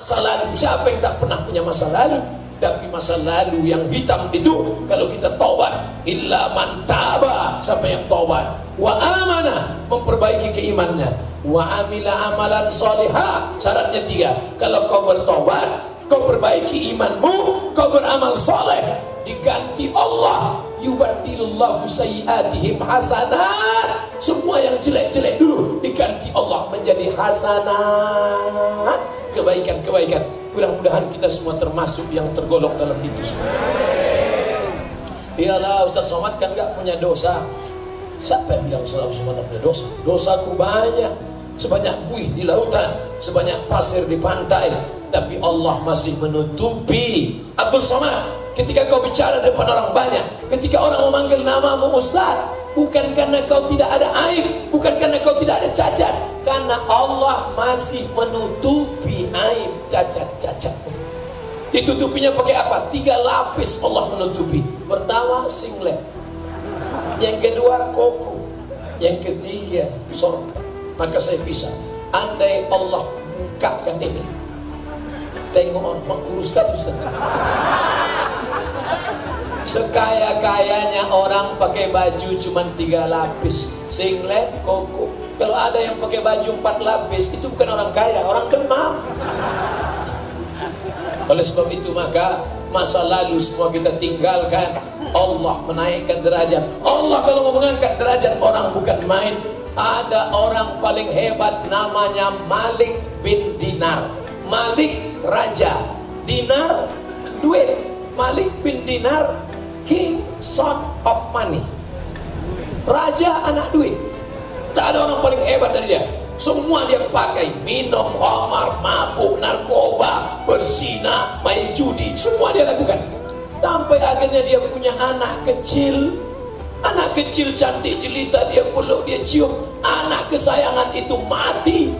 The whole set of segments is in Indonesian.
masa lalu. Siapa yang tak pernah punya masa lalu? Tapi masa lalu yang hitam itu kalau kita taubat, illa man taba, siapa yang taubat, wa amana, memperbaiki keimannya, wa amila amalan salihah. Syaratnya 3. Kalau kau bertaubat, kau perbaiki imanmu, kau beramal soleh, diganti Allah, yubaddilullahu sayyiatihim hasanat. Semua yang jelek-jelek dulu diganti Allah menjadi hasanat, kebaikan-kebaikan. Mudah-mudahan kita semua termasuk yang tergolong dalam itu semua. Iyalah, Ustaz Somad kan gak punya dosa. Siapa yang bilang Ustaz Somad tak punya dosa? Dosaku banyak, sebanyak buih di lautan, sebanyak pasir di pantai, tapi Allah masih menutupi. Abdul Somad, ketika kau bicara depan orang banyak, ketika orang memanggil namamu Ustaz, bukan karena kau tidak ada aib, bukan karena kau tidak ada cacat, karena Allah masih menutupi aib cacat-cacatmu. Ditutupinya pakai apa? 3 lapis Allah menutupi. Pertama singlet, yang kedua koko, yang ketiga sorban. Maka saya bisa, andai Allah bukakan ini, tengok orang kurus sekali Ustaz. Sekaya-kayanya orang pakai baju cuma 3 lapis, singlet, koko. Kalau ada yang pakai baju 4 lapis, itu bukan orang kaya, orang kemam. Oleh sebab itu maka masa lalu semua kita tinggalkan. Allah menaikkan derajat. Allah kalau mau mengangkat derajat orang bukan main. Ada orang paling hebat namanya Malik bin Dinar. Malik raja, Dinar duit. Malik bin Dinar king, son of money. Raja anak duit. Tak ada orang paling hebat dari dia. Semua dia pakai, minum khamar, mabuk, narkoba, berzina, main judi, semua dia lakukan. Sampai akhirnya dia punya anak kecil. Anak kecil cantik jelita, dia peluk, dia cium. Anak kesayangan itu mati.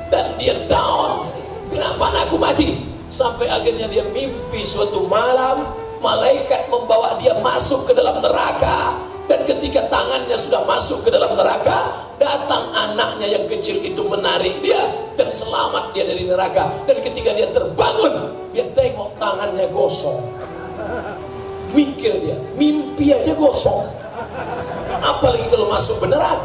Dan dia down. Kenapa anakku mati? Sampai akhirnya dia mimpi suatu malam, malaikat membawa dia masuk ke dalam neraka. Dan ketika tangannya sudah masuk ke dalam neraka, datang anaknya yang kecil itu menarik dia dan selamat dia dari neraka. Dan ketika dia terbangun, dia tengok tangannya gosong. Mikir dia, mimpi aja gosong, apalagi kalau masuk beneran.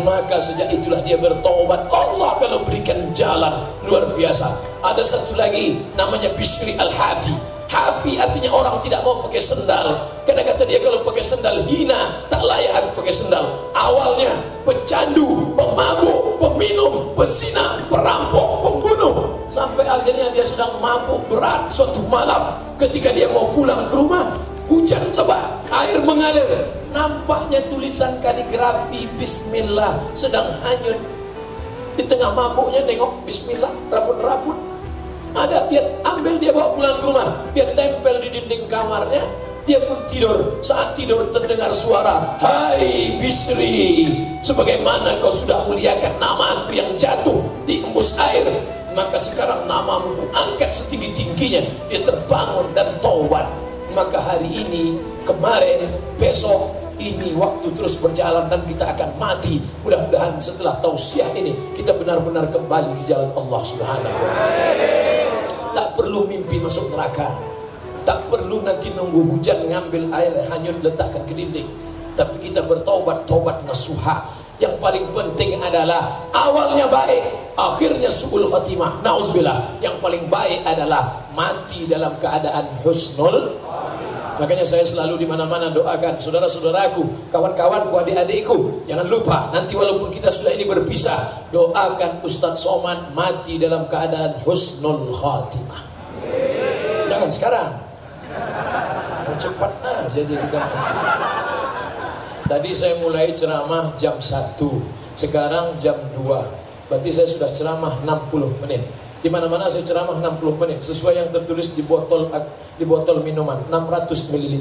Maka sejak itulah dia bertobat. Allah kalau berikan jalan luar biasa. Ada satu lagi namanya Bishri Al-Hafi. Hafi artinya orang tidak mau pakai sendal, karena kata dia kalau pakai sendal hina, tak layak aku pakai sendal. Awalnya pecandu, pemabuk, peminum, pezina, perampok, pembunuh, sampai akhirnya dia sedang mabuk berat. Suatu malam ketika dia mau pulang ke rumah, hujan lebat, air mengalir, nampaknya tulisan kaligrafi Bismillah sedang hanyut. Di tengah mabuknya tengok Bismillah, rabun-rabun ada, dia ambil, dia bawa pulang ke rumah, dia tempel di dinding kamarnya. Dia pun tidur. Saat tidur terdengar suara, hai Bisri, sebagaimana kau sudah muliakan nama aku yang jatuh di embus air, maka sekarang namamu ku angkat setinggi-tingginya. Dia terbangun dan taubat. Maka hari ini, kemarin, besok, ini waktu terus berjalan dan kita akan mati. Mudah-mudahan setelah tausiah ini kita benar-benar kembali ke jalan Allah Subhanahu wa ta'ala. Tak perlu mimpi masuk neraka, tak perlu nanti nunggu hujan ngambil air hanyut letakkan ke dinding. Tapi kita bertaubat, taubat nasuha. Yang paling penting adalah awalnya baik, akhirnya su'ul khatimah, na'udzubillah. Yang paling baik adalah mati dalam keadaan husnul. Makanya saya selalu di mana-mana doakan saudara-saudaraku, kawan-kawanku, adik-adikku, jangan lupa nanti walaupun kita sudah ini berpisah, doakan Ustaz Somad mati dalam keadaan husnul khatimah. Jangan sekarang, cepat aja dia kita. Tadi saya mulai ceramah jam 1, sekarang jam 2. Berarti saya sudah ceramah 60 menit. Di mana-mana saya ceramah 60 menit sesuai yang tertulis di botol minuman 600 ml.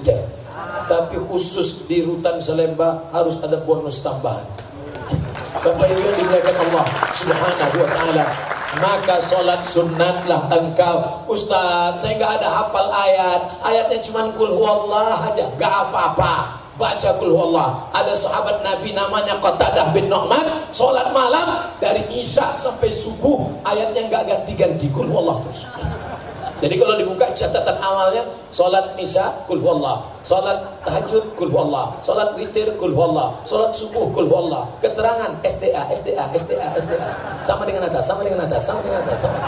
Tapi khusus di Rutan Salemba harus ada bonus tambahan. Bapak Ibu yang dimuliakan Allah Subhanahu wa ta'ala, maka sholat sunnatlah engkau. Ustaz, saya nggak ada hafal ayat, ayatnya cuma kul huwallah aja, nggak apa-apa. baca kul huwallah. Ada sahabat Nabi namanya Qatadah bin Nu'man, sholat malam dari isya sampai subuh ayatnya nggak ganti-ganti, kul huwallah terus. Jadi kalau dibuka catatan awalnya, sholat isya kul huwallah, sholat tahajud kul huwallah, sholat witir kul huwallah, sholat subuh kul huwallah. Keterangan SDA, SDA, SDA, SDA. Sama dengan atas, sama dengan atas, sama dengan atas, sama.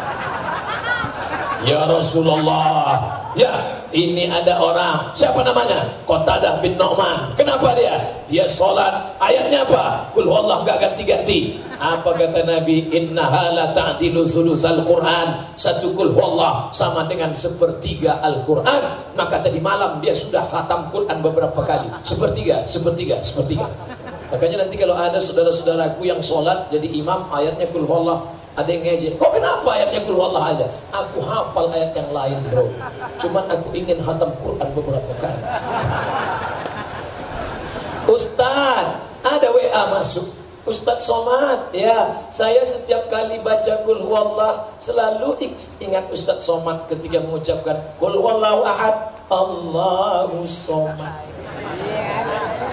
Ya Rasulullah, ya ini ada orang, siapa namanya? Qatadah bin Nu'man. Kenapa dia? Dia sholat, ayatnya apa? Kul huwallah nggak ganti-ganti. Apa kata Nabi? Innaha la ta'dilu thulutsal Qur'an. Satu kul huwallah sama dengan sepertiga Al-Quran. Maka tadi malam dia sudah khatam Quran beberapa kali. Sepertiga, sepertiga, sepertiga. Makanya nanti kalau ada saudara-saudaraku yang sholat jadi imam, ayatnya kul huwallah, ada yang ngejek, kok kenapa ayatnya kul huwallah aja? Aku hafal ayat yang lain bro, cuman aku ingin khatam Quran beberapa kali. Ustaz, ada WA masuk, Ustaz Somad, ya saya setiap kali baca kul huwallah selalu ingat Ustaz Somad ketika mengucapkan kul huwallahu ahad, Allahu somad.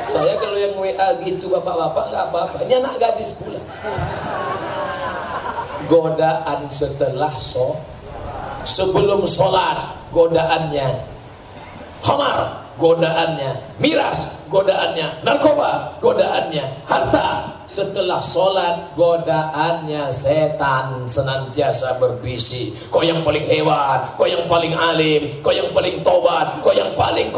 Saya kalau yang WA gitu bapak-bapak nggak apa-apa, ini anak gadis pula. Godaan setelah sebelum sholat, godaannya khamar, godaannya miras, godaannya narkoba, godaannya harta. Setelah sholat, godaannya setan senantiasa berbisik, kau yang paling hebat, kau yang paling alim, kau yang paling tobat, kau yang paling.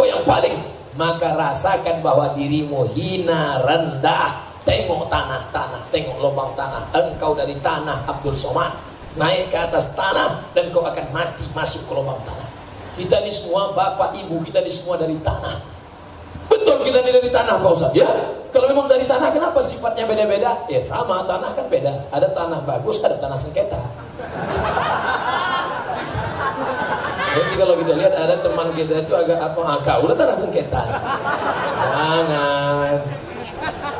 Maka rasakan bahwa dirimu hina, rendah. Tengok tanah-tanah, tengok lubang tanah. Engkau dari tanah Abdul Somad, naik ke atas tanah dan kau akan mati masuk ke lubang tanah. Kita ini semua bapak ibu, kita ini semua dari tanah. Betul kita ini dari tanah Pak Ustaz, ya? Kalau memang dari tanah, kenapa sifatnya beda-beda? Ya sama, tanah kan beda. Ada tanah bagus, ada tanah sengketa. Nanti kalau kita lihat ada teman kita itu agak apa? Kau udah tanah sengketa. Jangan.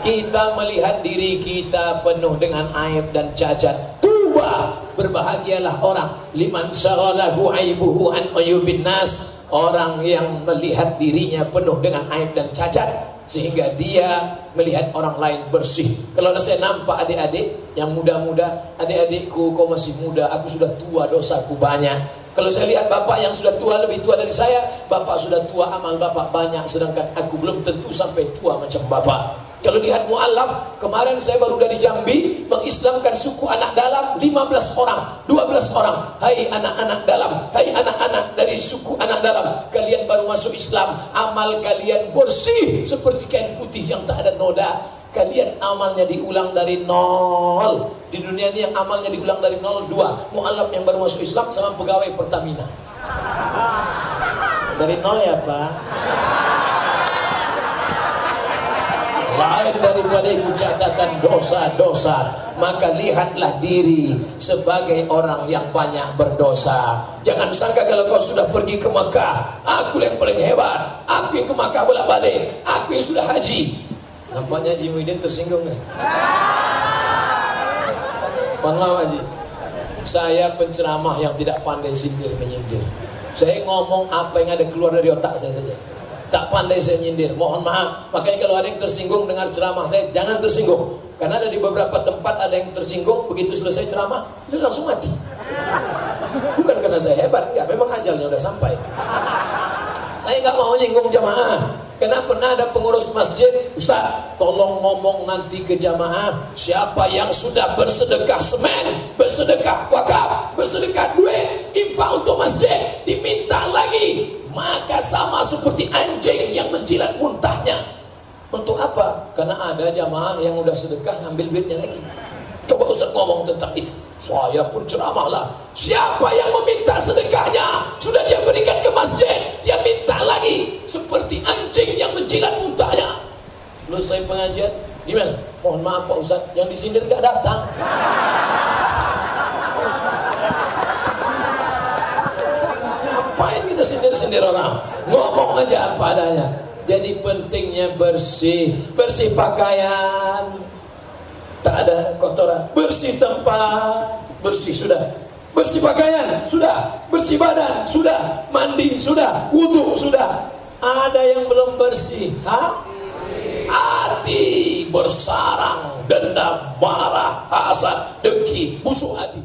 Kita melihat diri kita penuh dengan aib dan cacat. Tuba, berbahagialah orang liman syaghalahu aibuhu an uyubin nas. Orang yang melihat dirinya penuh dengan aib dan cacat sehingga dia melihat orang lain bersih. Kalau saya nampak adik-adik yang muda-muda, adik-adikku kau masih muda, aku sudah tua, dosaku banyak. Kalau saya lihat bapak yang sudah tua, lebih tua dari saya, bapak sudah tua, amal bapak banyak, sedangkan aku belum tentu sampai tua macam bapak. Kalau lihat mu'alaf, kemarin saya baru dari Jambi mengislamkan suku anak dalam 15 orang, 12 orang. Hai anak-anak dalam, hai anak-anak dari suku anak dalam, kalian baru masuk Islam, amal kalian bersih seperti kain putih yang tak ada noda. Kalian amalnya diulang dari nol. Di dunia ini yang amalnya diulang dari nol dua. Mu'alaf yang baru masuk Islam sama pegawai Pertamina. Dari nol ya Pak. Lain daripada itu catatan dosa-dosa. Maka lihatlah diri sebagai orang yang banyak berdosa. Jangan sangka kalau kau sudah pergi ke Mekah, aku yang paling hebat, aku yang ke Mekah bolak-balik, aku yang sudah haji. Nampaknya Haji Muhyiddin tersinggung nih. Mohon maaf Haji, saya penceramah yang tidak pandai sindir menyindir. Saya ngomong apa yang ada keluar dari otak saya saja. Tak pandai saya nyindir, mohon maaf. Makanya kalau ada yang tersinggung dengar ceramah saya, jangan tersinggung. Karena ada di beberapa tempat ada yang tersinggung, begitu selesai ceramah, dia langsung mati. Bukan karena saya hebat, enggak, memang ajalnya udah sampai. Saya nggak mau nyinggung jamaah. Karena pernah ada pengurus masjid, Ustaz, tolong ngomong nanti ke jamaah, siapa yang sudah bersedekah semen, bersedekah wakaf, bersedekah duit, infak untuk masjid, diminta lagi, maka sama seperti anjing yang menjilat muntahnya. Untuk apa? Karena ada jamaah yang udah sedekah ngambil duitnya lagi. Coba Ustaz ngomong tentang itu. Saya pun ceramahlah. Siapa yang meminta sedekahnya sudah dia berikan ke masjid, dia minta lagi seperti anjing yang menjilat muntahnya. Selesai pengajian, gimana? Mohon maaf Pak Ustaz, yang disindir gak datang. Ngapain kita sindir-sindir orang? Ngomong aja apa adanya. Jadi pentingnya bersih, bersih pakaian, tak ada kotoran, bersih tempat, bersih sudah, bersih pakaian sudah, bersih badan sudah, mandi sudah, wudhu sudah. Ada yang belum bersih, hati bersarang dendam, marah, hasad, dengki, busuk hati.